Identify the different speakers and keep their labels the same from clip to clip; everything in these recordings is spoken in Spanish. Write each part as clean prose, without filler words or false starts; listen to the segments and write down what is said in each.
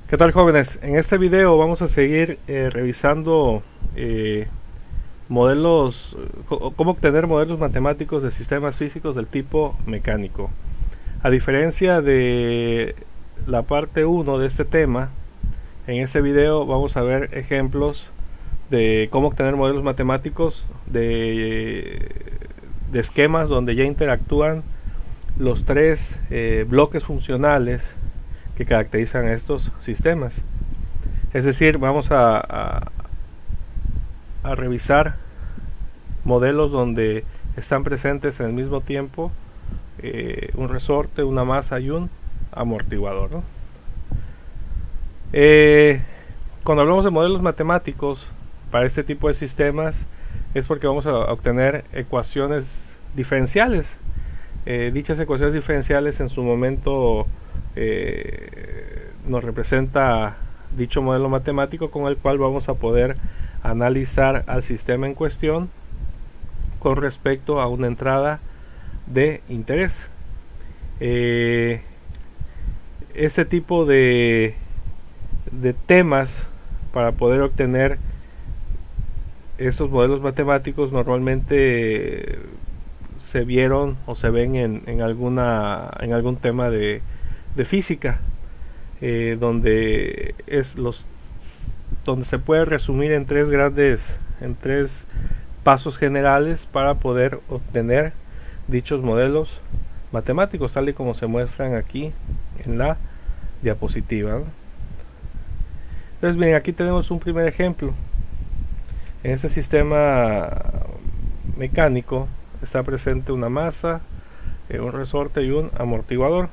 Speaker 1: ¿Qué tal, jóvenes? En este video vamos a seguir revisando modelos, cómo obtener modelos matemáticos de sistemas físicos del tipo mecánico. A diferencia de la parte 1 de este tema, en este video vamos a ver ejemplos de cómo obtener modelos matemáticos de esquemas donde ya interactúan los tres bloques funcionales que caracterizan a estos sistemas. Es decir, vamos a revisar modelos donde están presentes al mismo tiempo un resorte, una masa y un amortiguador, ¿no? Cuando hablamos de modelos matemáticos para este tipo de sistemas es porque vamos a obtener ecuaciones diferenciales. Dichas ecuaciones diferenciales en su momento nos representa dicho modelo matemático con el cual vamos a poder analizar al sistema en cuestión con respecto a una entrada de interés. Este tipo de temas para poder obtener estos modelos matemáticos normalmente se vieron o se ven en algún tema de física, donde se puede resumir en tres pasos generales para poder obtener dichos modelos matemáticos, tal y como se muestran aquí en la diapositiva, ¿no? Entonces, bien, aquí tenemos un primer ejemplo. En este sistema mecánico está presente una masa, un resorte y un amortiguador.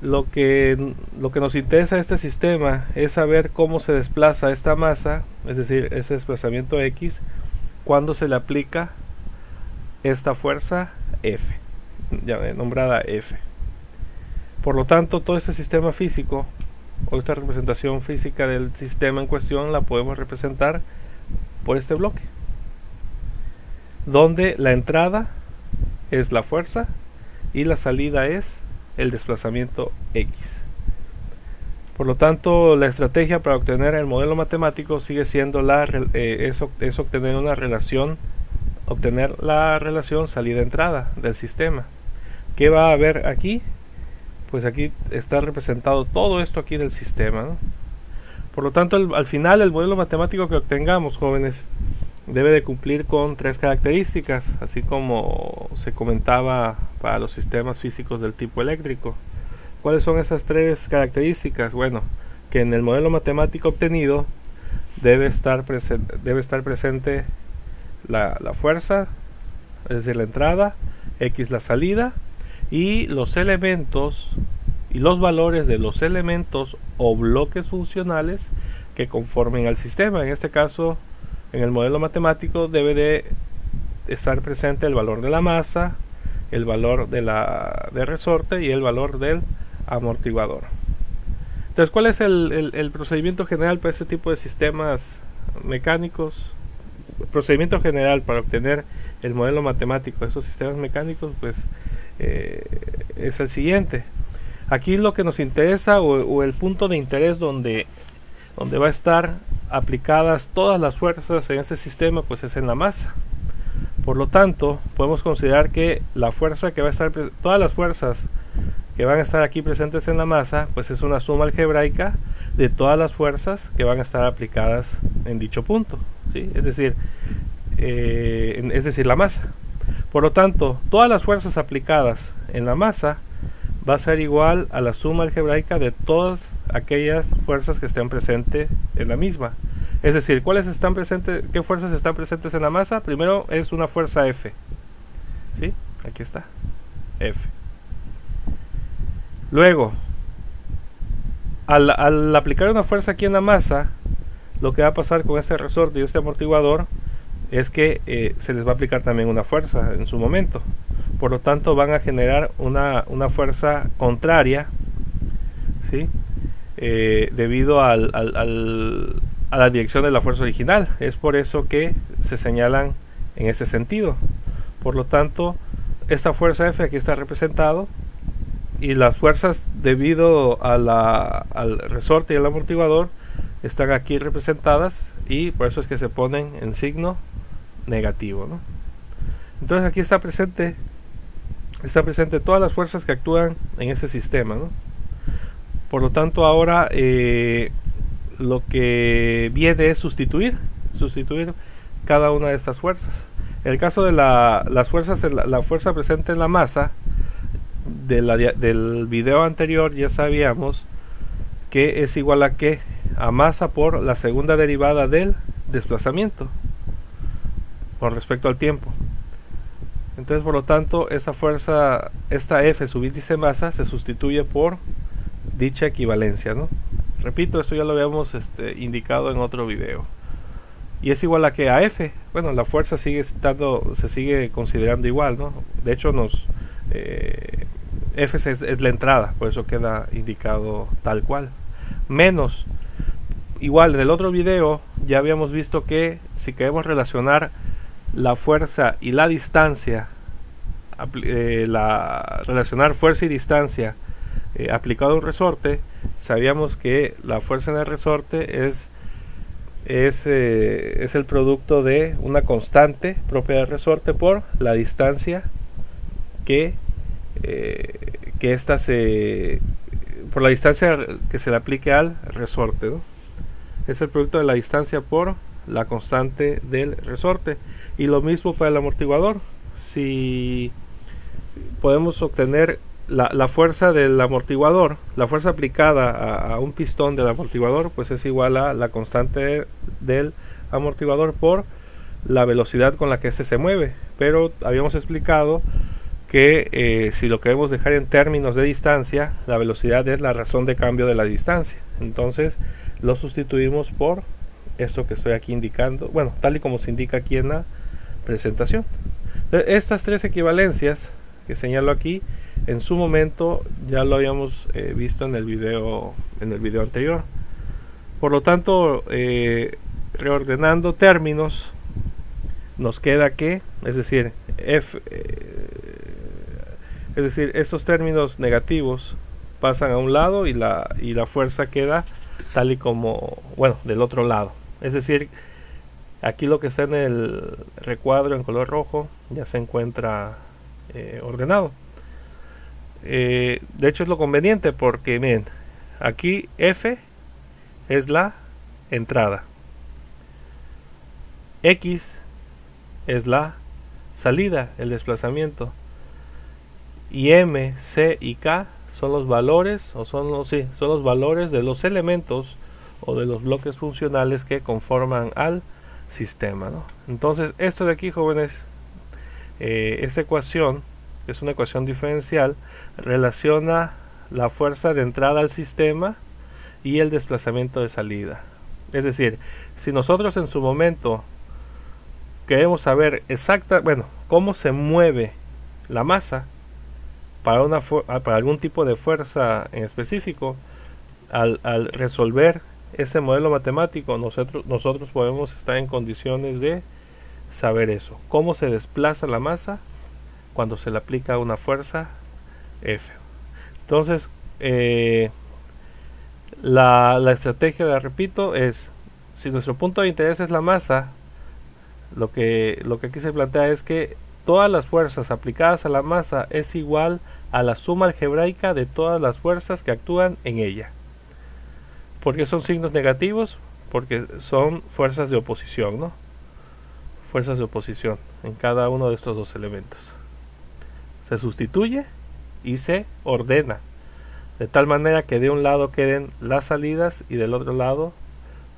Speaker 1: Lo que nos interesa de este sistema es saber cómo se desplaza esta masa, es decir, ese desplazamiento X, cuando se le aplica esta fuerza F, ya nombrada F. Por lo tanto, todo este sistema físico o esta representación física del sistema en cuestión la podemos representar por este bloque, donde la entrada es la fuerza y la salida es el desplazamiento X. Por lo tanto, la estrategia para obtener el modelo matemático sigue siendo obtener la relación salida-entrada del sistema. ¿Qué va a haber aquí? Pues aquí está representado todo esto aquí del sistema, ¿no? Por lo tanto, al final el modelo matemático que obtengamos, jóvenes, debe de cumplir con tres características, así como se comentaba para los sistemas físicos del tipo eléctrico. ¿Cuáles son esas tres características? Bueno, que en el modelo matemático obtenido debe estar presente la fuerza, es decir, la entrada, X la salida, y los elementos y los valores de los elementos o bloques funcionales que conformen al sistema. En este caso, en el modelo matemático debe de estar presente el valor de la masa, el valor del resorte y el valor del amortiguador. Entonces, ¿cuál es el procedimiento general para este tipo de sistemas mecánicos? El procedimiento general para obtener el modelo matemático de estos sistemas mecánicos, pues es el siguiente. Aquí lo que nos interesa o el punto de interés donde va a estar aplicadas todas las fuerzas en este sistema, pues es en la masa. Por lo tanto, podemos considerar que la fuerza que va a estar todas las fuerzas que van a estar aquí presentes en la masa, pues es una suma algebraica de todas las fuerzas que van a estar aplicadas en dicho punto, ¿sí? Es decir, la masa. Por lo tanto, todas las fuerzas aplicadas en la masa va a ser igual a la suma algebraica de todas aquellas fuerzas que estén presentes en la misma. Es decir, ¿qué fuerzas están presentes en la masa? Primero es una fuerza F, ¿sí? Aquí está, F. Luego, al aplicar una fuerza aquí en la masa, lo que va a pasar con este resorte y este amortiguador es que se les va a aplicar también una fuerza en su momento. Por lo tanto, van a generar una fuerza contraria, ¿sí? Debido a la dirección de la fuerza original. Es por eso que se señalan en ese sentido. Por lo tanto, esta fuerza F aquí está representado y las fuerzas debido a al resorte y al amortiguador están aquí representadas, y por eso es que se ponen en signo negativo, ¿no? Entonces aquí está presente todas las fuerzas que actúan en ese sistema, ¿no? Por lo tanto, ahora lo que viene es sustituir cada una de estas fuerzas. En el caso de las fuerzas, la fuerza presente en la masa del video anterior, ya sabíamos que es igual a ¿qué? A masa por la segunda derivada del desplazamiento con respecto al tiempo. Entonces, por lo tanto, esta fuerza, esta F subíndice masa, se sustituye por dicha equivalencia, ¿no? Repito, esto ya lo habíamos indicado en otro video. Y es igual a que a F. Bueno, la fuerza se sigue considerando igual, ¿no? De hecho, F es la entrada, por eso queda indicado tal cual. Menos, igual del otro video, ya habíamos visto que si queremos relacionar la fuerza y la distancia, relacionar fuerza y distancia aplicado a un resorte, sabíamos que la fuerza en el resorte es el producto de una constante propia del resorte por la distancia por la distancia que se le aplique al resorte, ¿no? Es el producto de la distancia por la constante del resorte. Y lo mismo para el amortiguador. Si podemos obtener la fuerza del amortiguador, la fuerza aplicada a un pistón del amortiguador, pues es igual a la constante del amortiguador por la velocidad con la que éste se mueve. Pero habíamos explicado que si lo queremos dejar en términos de distancia, la velocidad es la razón de cambio de la distancia. Entonces lo sustituimos por esto que estoy aquí indicando, bueno, tal y como se indica aquí en la presentación. Estas tres equivalencias que señalo aquí, en su momento ya lo habíamos visto en el video anterior. Por lo tanto, reordenando términos, nos queda que, es decir, estos términos negativos pasan a un lado y la fuerza queda tal y como, bueno, del otro lado. Es decir, aquí lo que está en el recuadro en color rojo ya se encuentra ordenado. De hecho es lo conveniente porque, miren, aquí F es la entrada, X es la salida, el desplazamiento, y M, C y K son los valores, son los valores de los elementos o de los bloques funcionales que conforman al sistema, ¿no? Entonces, esto de aquí, jóvenes, esta ecuación es una ecuación diferencial, relaciona la fuerza de entrada al sistema y el desplazamiento de salida. Es decir, si nosotros en su momento queremos saber cómo se mueve la masa para algún tipo de fuerza en específico, al resolver este modelo matemático, nosotros podemos estar en condiciones de saber eso, cómo se desplaza la masa cuando se le aplica una fuerza F. Entonces, la estrategia, la repito, es, si nuestro punto de interés es la masa, lo que aquí se plantea es que todas las fuerzas aplicadas a la masa es igual a la suma algebraica de todas las fuerzas que actúan en ella. ¿Por qué son signos negativos? Porque son fuerzas de oposición, ¿no? Fuerzas de oposición en cada uno de estos dos elementos. Se sustituye y se ordena, de tal manera que de un lado queden las salidas y del otro lado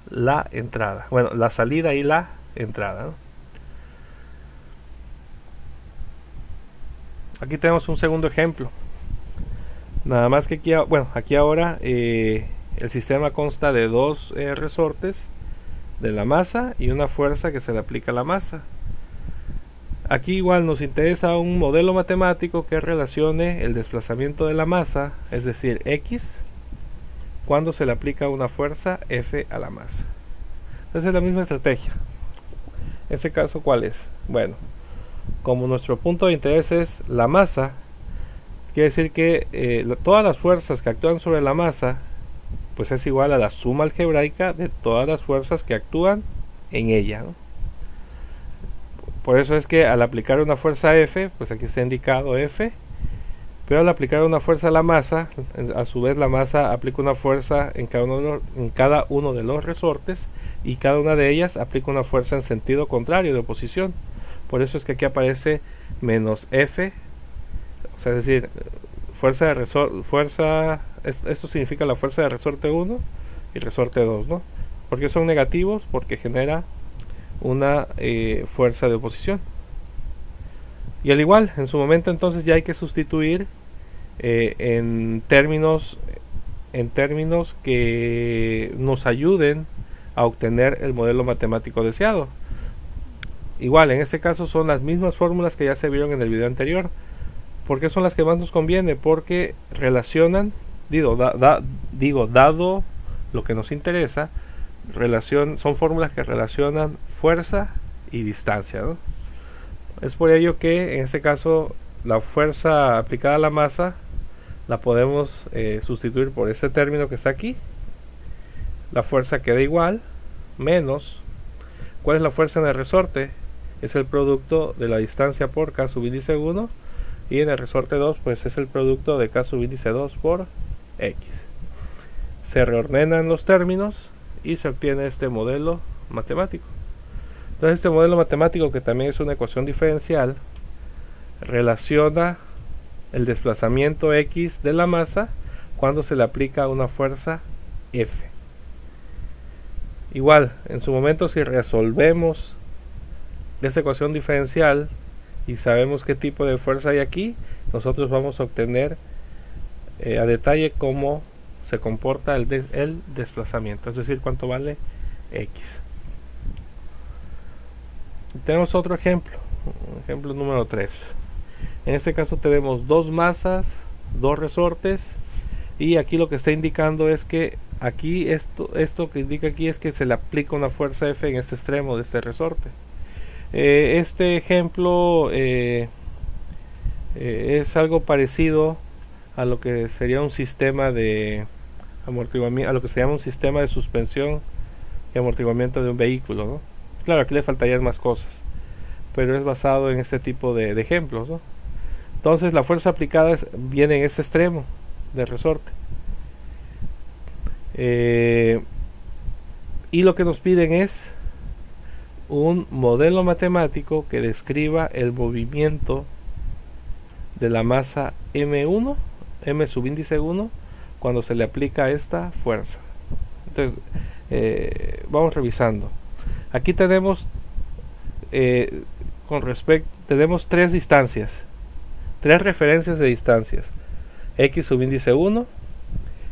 Speaker 1: la entrada. Bueno, la salida y la entrada, ¿no? Aquí tenemos un segundo ejemplo. Nada más que aquí ahora el sistema consta de dos resortes de la masa y una fuerza que se le aplica a la masa. Aquí igual nos interesa un modelo matemático que relacione el desplazamiento de la masa, es decir, X, cuando se le aplica una fuerza F a la masa. Entonces es la misma estrategia. En este caso, ¿cuál es? Bueno, como nuestro punto de interés es la masa, Quiere decir que todas las fuerzas que actúan sobre la masa pues es igual a la suma algebraica de todas las fuerzas que actúan en ella, ¿no? Por eso es que al aplicar una fuerza F, pues aquí está indicado F, pero al aplicar una fuerza a la masa, a su vez la masa aplica una fuerza en cada uno de los resortes, y cada una de ellas aplica una fuerza en sentido contrario, de oposición. Por eso es que aquí aparece menos F, o sea, es decir, esto significa la fuerza de resorte 1 y resorte 2, ¿no? ¿Por qué son negativos? Porque genera una fuerza de oposición. Y al igual, en su momento entonces ya hay que sustituir en términos que nos ayuden a obtener el modelo matemático deseado. Igual, en este caso son las mismas fórmulas que ya se vieron en el video anterior. ¿Por qué son las que más nos conviene? Porque relacionan, dado lo que nos interesa, son fórmulas que relacionan fuerza y distancia, ¿no? Es por ello que en este caso la fuerza aplicada a la masa la podemos sustituir por este término que está aquí. La fuerza queda igual, menos, ¿cuál es la fuerza en el resorte? Es el producto de la distancia por K subíndice 1, y en el resorte 2 pues es el producto de K subíndice 2 por X. Se reordenan los términos y se obtiene este modelo matemático. Entonces este modelo matemático, que también es una ecuación diferencial, relaciona el desplazamiento X de la masa cuando se le aplica una fuerza F. Igual, en su momento, si resolvemos esta ecuación diferencial y sabemos qué tipo de fuerza hay aquí, nosotros vamos a obtener a detalle cómo se comporta el desplazamiento, es decir, cuánto vale X. Tenemos otro ejemplo número 3. En este caso tenemos dos masas, dos resortes, y aquí lo que está indicando es que aquí esto que indica aquí es que se le aplica una fuerza F en este extremo de este resorte. Este ejemplo es algo parecido a lo que sería un sistema de amortiguamiento, a lo que se llama un sistema de suspensión y amortiguamiento de un vehículo, ¿no? Claro, aquí le faltarían más cosas, pero es basado en este tipo de ejemplos, ¿no? Entonces la fuerza aplicada viene en este extremo del resorte, y lo que nos piden es un modelo matemático que describa el movimiento de la masa M1, M subíndice 1, cuando se le aplica esta fuerza. Entonces, vamos revisando. Aquí tenemos tenemos tres distancias, tres referencias de distancias: X subíndice 1,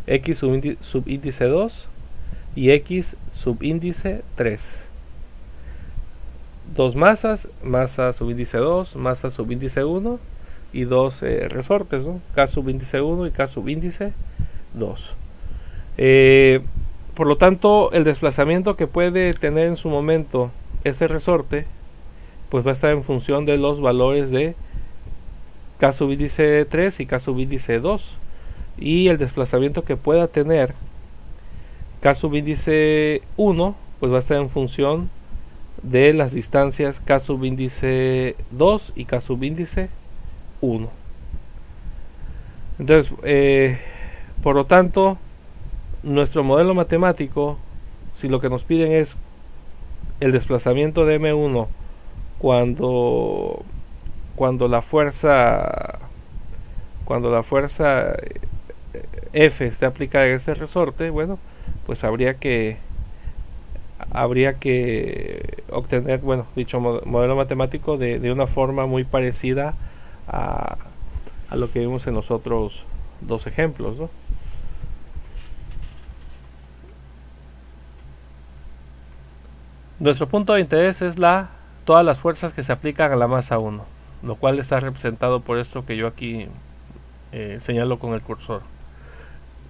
Speaker 1: X subíndice 2 y X subíndice 3. Dos masas, masa subíndice 2, masa subíndice 1, y dos resortes, ¿no? K subíndice 1 y K subíndice 2. Por lo tanto, el desplazamiento que puede tener en su momento este resorte pues va a estar en función de los valores de K subíndice 3 y K subíndice 2, y el desplazamiento que pueda tener K subíndice 1 pues va a estar en función de las distancias K subíndice 2 y K subíndice 1. Entonces, por lo tanto, nuestro modelo matemático, si lo que nos piden es el desplazamiento de M1 cuando la fuerza F esté aplicada en este resorte, bueno, pues habría que obtener, bueno, dicho modelo matemático de una forma muy parecida a lo que vimos en los otros dos ejemplos, ¿no? Nuestro punto de interés es todas las fuerzas que se aplican a la masa 1, lo cual está representado por esto que yo aquí señalo con el cursor.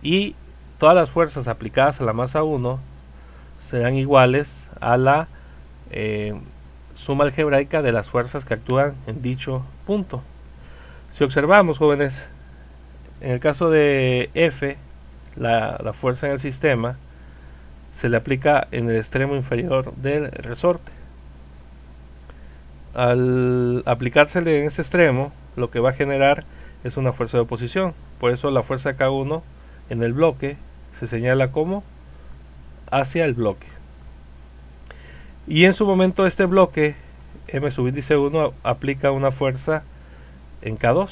Speaker 1: Y todas las fuerzas aplicadas a la masa 1 serán iguales a la suma algebraica de las fuerzas que actúan en dicho punto. Si observamos, jóvenes, en el caso de F, la fuerza en el sistema se le aplica en el extremo inferior del resorte. Al aplicársele en ese extremo, lo que va a generar es una fuerza de oposición. Por eso la fuerza K1 en el bloque se señala como hacia el bloque. Y en su momento este bloque, M sub índice 1, aplica una fuerza en K2,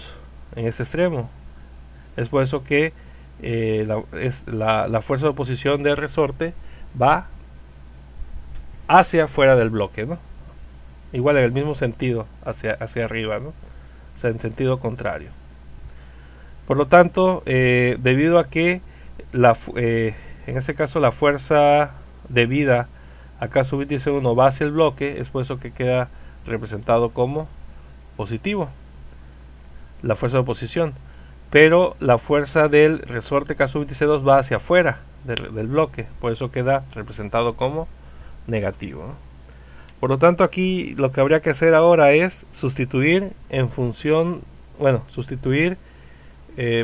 Speaker 1: en ese extremo. Es por eso que la fuerza de oposición del resorte va hacia fuera del bloque, ¿no? Igual en el mismo sentido, hacia arriba, ¿no? O sea, en sentido contrario. Por lo tanto, debido a que en este caso la fuerza debida a K sub índice 1 va hacia el bloque, es por eso que queda representado como positivo, la fuerza de oposición. Pero la fuerza del resorte K sub índice 2 va hacia afuera del bloque, por eso queda representado como negativo, ¿no? Por lo tanto, aquí lo que habría que hacer ahora es sustituir en función, sustituir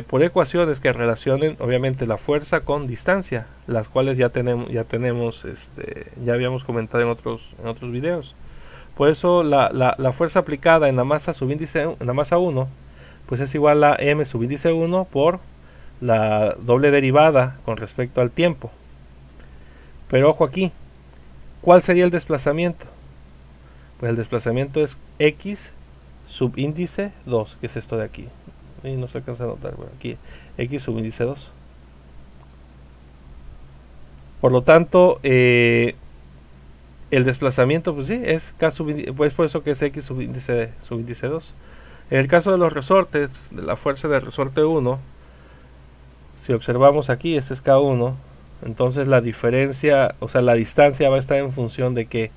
Speaker 1: por ecuaciones que relacionen obviamente la fuerza con distancia, las cuales ya habíamos comentado en otros videos. Por eso la fuerza aplicada en la masa en la masa 1, pues es igual a m sub índice 1 por la doble derivada con respecto al tiempo. Pero ojo aquí, ¿cuál sería el desplazamiento? Pues el desplazamiento es x subíndice 2, que es esto de aquí. Y no se alcanza a notar, bueno, aquí x subíndice 2. Por lo tanto, el desplazamiento, pues sí, es k pues por eso que es x subíndice 2. En el caso de los resortes, de la fuerza del resorte 1, si observamos aquí, este es K1, entonces la diferencia, o sea, la distancia va a estar en función de ¿qué?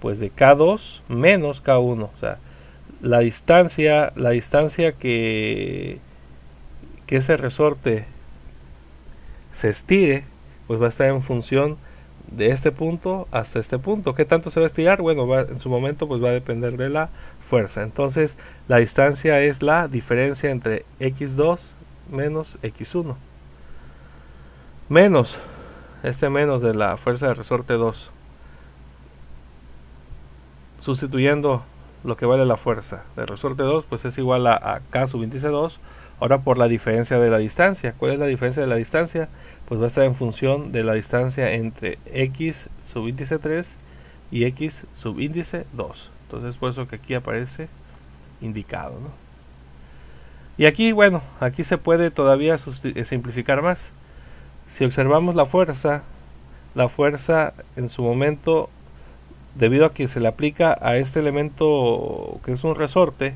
Speaker 1: Pues de K2 menos K1, o sea, la distancia que ese resorte se estire, pues va a estar en función de este punto hasta este punto. ¿Qué tanto se va a estirar? Bueno, en su momento pues va a depender de la fuerza. Entonces la distancia es la diferencia entre x2 menos x1 menos menos de la fuerza de resorte 2, sustituyendo lo que vale la fuerza de resorte 2, pues es igual a k subíndice 2, ahora por la diferencia de la distancia. ¿Cuál es la diferencia de la distancia? Pues va a estar en función de la distancia entre x subíndice 3 y x subíndice 2. Entonces por eso que aquí aparece indicado, ¿no? Y aquí, bueno, aquí se puede todavía simplificar más. Si observamos la fuerza en su momento, debido a que se le aplica a este elemento que es un resorte,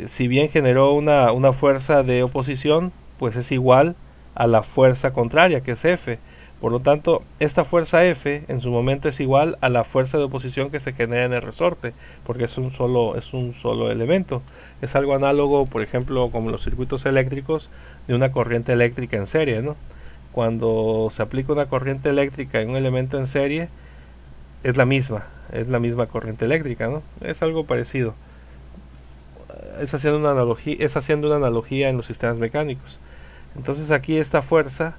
Speaker 1: si bien generó una fuerza de oposición, pues es igual a la fuerza contraria, que es F. Por lo tanto, esta fuerza F en su momento es igual a la fuerza de oposición que se genera en el resorte, porque es un solo elemento. Es algo análogo, por ejemplo, como los circuitos eléctricos de una corriente eléctrica en serie, ¿no? Cuando se aplica una corriente eléctrica en un elemento en serie, es la misma corriente eléctrica, ¿no? Es algo parecido. Es haciendo una analogía en los sistemas mecánicos. Entonces aquí esta fuerza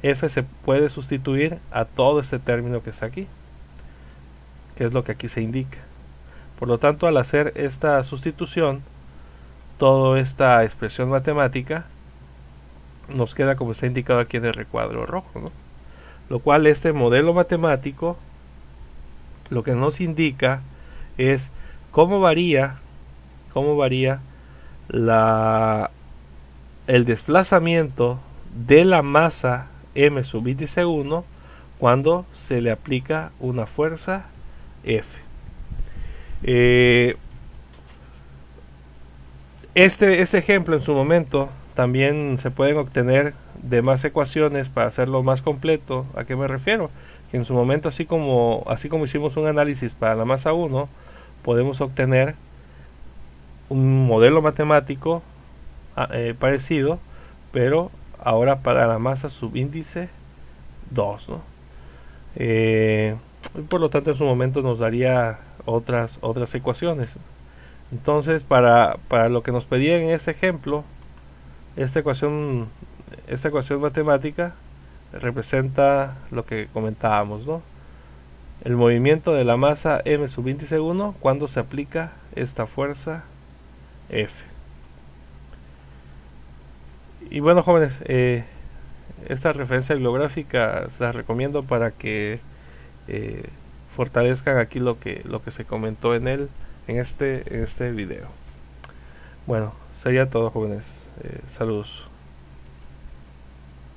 Speaker 1: F se puede sustituir a todo este término que está aquí, que es lo que aquí se indica. Por lo tanto, al hacer esta sustitución, toda esta expresión matemática nos queda como está indicado aquí en el recuadro rojo, ¿no? Lo cual este modelo matemático lo que nos indica es cómo varía el desplazamiento de la masa m sub índice 1 cuando se le aplica una fuerza F. Este ejemplo en su momento también se pueden obtener de más ecuaciones para hacerlo más completo. ¿A qué me refiero? Que en su momento, así como hicimos un análisis para la masa 1, podemos obtener un modelo matemático parecido, pero ahora para la masa subíndice 2, ¿no? Por lo tanto, en su momento nos daría otras ecuaciones. Entonces, para lo que nos pedían en este ejemplo, esta ecuación matemática representa lo que comentábamos, ¿no? El movimiento de la masa m sub índice 1 cuando se aplica esta fuerza F. Y bueno, jóvenes, esta referencia bibliográfica se las recomiendo para que fortalezcan aquí lo que se comentó en este video. Bueno, sería todo, jóvenes. Saludos.